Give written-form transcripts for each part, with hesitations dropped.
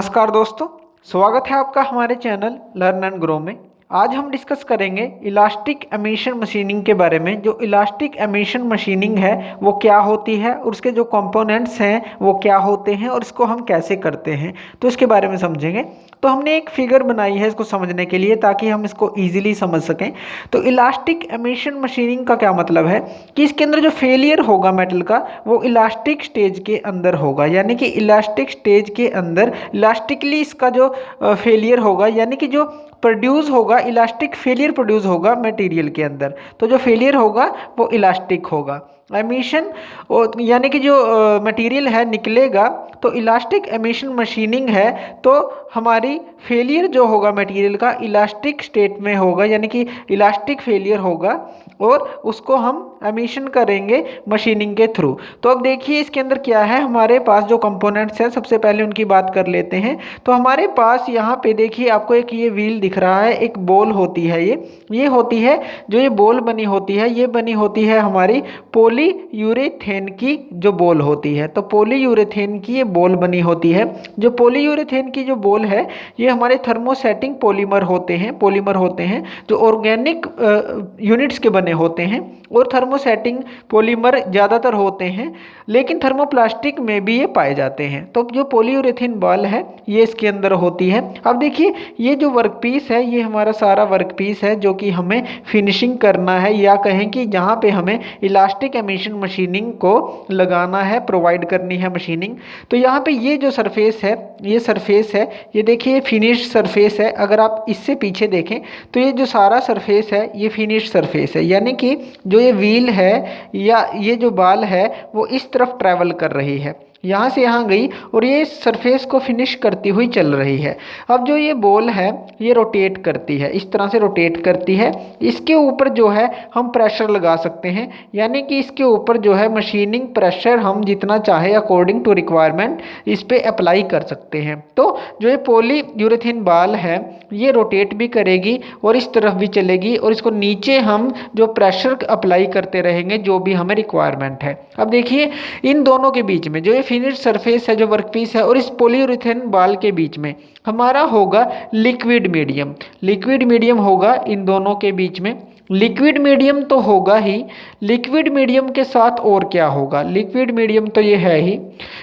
नमस्कार दोस्तों, स्वागत है आपका हमारे चैनल लर्न एंड ग्रो में। आज हम डिस्कस करेंगे इलास्टिक एमिशन मशीनिंग के बारे में। जो इलास्टिक एमिशन मशीनिंग है वो क्या होती है और उसके जो कंपोनेंट्स हैं वो क्या होते हैं और इसको हम कैसे करते हैं, तो इसके बारे में समझेंगे। तो हमने एक फिगर बनाई है इसको समझने के लिए ताकि हम इसको ईजिली समझ सकें। तो इलास्टिक एमिशन मशीनिंग का क्या मतलब है कि इसके अंदर जो फेलियर होगा मेटल का वो इलास्टिक स्टेज के अंदर होगा, यानी कि इलास्टिक स्टेज के अंदर इलास्टिकली इसका जो फेलियर होगा, यानी कि जो प्रोड्यूस होगा इलास्टिक फेलियर प्रोड्यूस होगा मटेरियल के अंदर। तो जो फेलियर होगा वो इलास्टिक होगा। एमिशन यानी कि जो मटेरियल है निकलेगा, तो इलास्टिक एमिशन मशीनिंग है तो हमारी फेलियर जो होगा मटेरियल का इलास्टिक स्टेट में होगा, यानी कि इलास्टिक फेलियर होगा और उसको हम एमिशन करेंगे मशीनिंग के थ्रू। तो अब देखिए इसके अंदर क्या है, हमारे पास जो कंपोनेंट्स हैं सबसे पहले उनकी बात कर लेते हैं। तो हमारे पास यहाँ पे देखिए आपको एक ये व्हील दिख रहा है, एक बॉल होती है, ये होती है जो ये बॉल बनी होती है, ये बनी होती है हमारी पॉलीयूरेथेन की जो बॉल होती है। तो पॉलीयूरेथेन की ये बॉल बनी होती है। जो पॉलीयूरेथेन की जो बॉल है ये हमारे थर्मोसेटिंग पॉलीमर होते हैं जो ऑर्गेनिक यूनिट्स के बने होते हैं। और थर्मोसेटिंग पॉलीमर ज़्यादातर होते हैं, लेकिन थर्मोप्लास्टिक में भी ये पाए जाते हैं। तो जो पॉलीयूरेथेन बॉल है ये इसके अंदर होती है। अब देखिए ये जो वर्कपीस है ये हमारा सारा वर्कपीस है जो कि हमें फिनिशिंग करना है, या कहें कि जहाँ पे हमें इलास्टिक एमिशन मशीनिंग को लगाना है, प्रोवाइड करनी है मशीनिंग। तो यहाँ पे ये जो सरफेस है ये देखिए फिनिश सरफेस है। अगर आप इससे पीछे देखें तो ये जो सारा सरफेस है ये फिनिश सरफेस है, यानी कि जो ये व्हील है या ये जो बाल है वो इस तरफ ट्रैवल कर रही है, यहाँ से यहाँ गई और ये सरफेस को फिनिश करती हुई चल रही है। अब जो ये बॉल है ये रोटेट करती है, इस तरह से रोटेट करती है। इसके ऊपर जो है हम प्रेशर लगा सकते हैं, यानी कि इसके ऊपर जो है मशीनिंग प्रेशर हम जितना चाहे अकॉर्डिंग टू रिक्वायरमेंट इस पर अप्लाई कर सकते हैं। तो जो ये पॉलीयूरेथेन बाल है ये रोटेट भी करेगी और इस तरफ भी चलेगी, और इसको नीचे हम जो प्रेशर अप्लाई करते रहेंगे जो भी हमें रिक्वायरमेंट है। अब देखिए इन दोनों के बीच में जो ये फिनिश सरफेस है जो वर्कपीस है और इस पॉलीयूरेथेन बाल के बीच में हमारा होगा लिक्विड मीडियम होगा इन दोनों के बीच में। लिक्विड मीडियम तो होगा ही, लिक्विड मीडियम के साथ और क्या होगा, लिक्विड मीडियम तो ये है ही,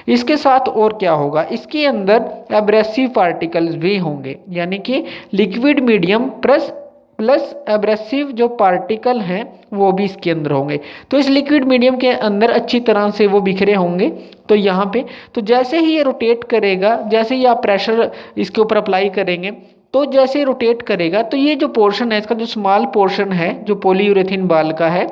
इसके साथ और क्या होगा, इसके अंदर एब्रेसिव पार्टिकल्स भी होंगे, यानी कि लिक्विड मीडियम प्लस एब्रेसिव जो पार्टिकल हैं वो भी इसके अंदर होंगे। तो इस लिक्विड मीडियम के अंदर अच्छी तरह से वो बिखरे होंगे। तो यहाँ पे तो जैसे ही ये रोटेट करेगा, जैसे ही आप प्रेशर इसके ऊपर अप्लाई करेंगे तो जैसे रोटेट करेगा तो ये जो पोर्शन है इसका जो स्मॉल पोर्शन है जो पॉलीयूरेथेन बाल का है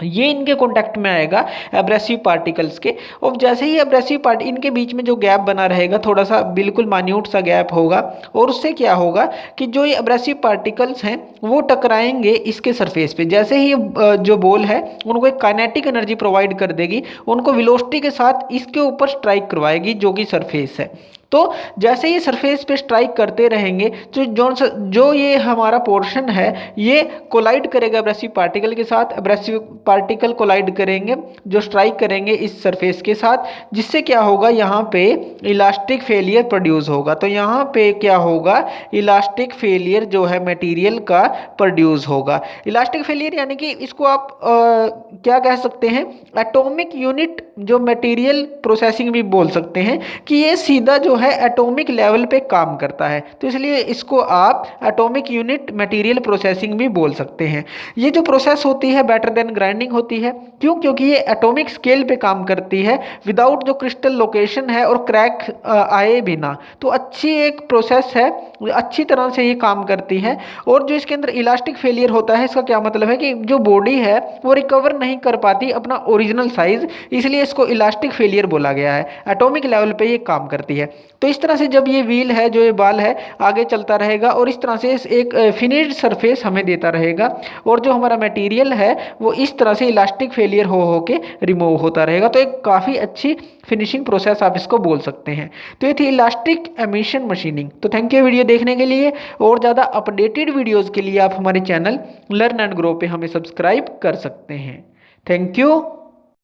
ये इनके कांटेक्ट में आएगा एब्रेसिव पार्टिकल्स के। और जैसे ही एब्रेसिव पार्ट इनके बीच में जो गैप बना रहेगा थोड़ा सा बिल्कुल मान्यूट सा गैप होगा, और उससे क्या होगा कि जो ये एब्रेसिव पार्टिकल्स हैं वो टकराएंगे इसके सरफेस पे। जैसे ही जो बॉल है उनको एक काइनेटिक एनर्जी प्रोवाइड कर देगी, उनको वेलोसिटी के साथ इसके ऊपर स्ट्राइक करवाएगी जो कि सरफेस है। तो जैसे ये सरफेस पे स्ट्राइक करते रहेंगे तो जो ये हमारा पोर्शन है ये कोलाइड करेगा एब्रेसिव पार्टिकल के साथ, एब्रेसिव पार्टिकल कोलाइड करेंगे जो स्ट्राइक करेंगे इस सरफेस के साथ, जिससे क्या होगा यहाँ पे इलास्टिक फेलियर प्रोड्यूस होगा। तो यहाँ पे क्या होगा, इलास्टिक फेलियर जो है मटेरियल का प्रोड्यूस होगा। इलास्टिक फेलियर यानी कि इसको आप क्या कह सकते हैं, एटॉमिक यूनिट जो मटेरियल प्रोसेसिंग भी बोल सकते हैं कि ये सीधा जो है एटॉमिक लेवल पे काम करता है, तो इसलिए इसको आप एटॉमिक यूनिट मटेरियल प्रोसेसिंग भी बोल सकते हैं। ये जो प्रोसेस होती है बेटर देन ग्राइंडिंग होती है, क्यों, क्योंकि ये एटॉमिक स्केल पे काम करती है विदाउट जो क्रिस्टल लोकेशन है और क्रैक आए बिना। तो अच्छी एक प्रोसेस है, अच्छी तरह से ये काम करती है। और जो इसके अंदर इलास्टिक फेलियर होता है इसका क्या मतलब है कि जो बॉडी है वो रिकवर नहीं कर पाती अपना ओरिजिनल साइज, इसलिए इसको इलास्टिक फेलियर बोला गया है। एटॉमिक लेवल पे ये काम करती है। तो इस तरह से जब ये व्हील है जो ये बाल है आगे चलता रहेगा और इस तरह से एक फिनिश्ड सरफेस हमें देता रहेगा, और जो हमारा मटेरियल है वो इस तरह से इलास्टिक फेलियर हो के रिमूव होता रहेगा। तो एक काफ़ी अच्छी फिनिशिंग प्रोसेस आप इसको बोल सकते हैं। तो ये थी इलास्टिक एमिशन मशीनिंग। तो थैंक यू वीडियो देखने के लिए, और ज़्यादा अपडेटेड वीडियोज़ के लिए आप हमारे चैनल लर्न एंड ग्रो पे हमें सब्सक्राइब कर सकते हैं। Thank you.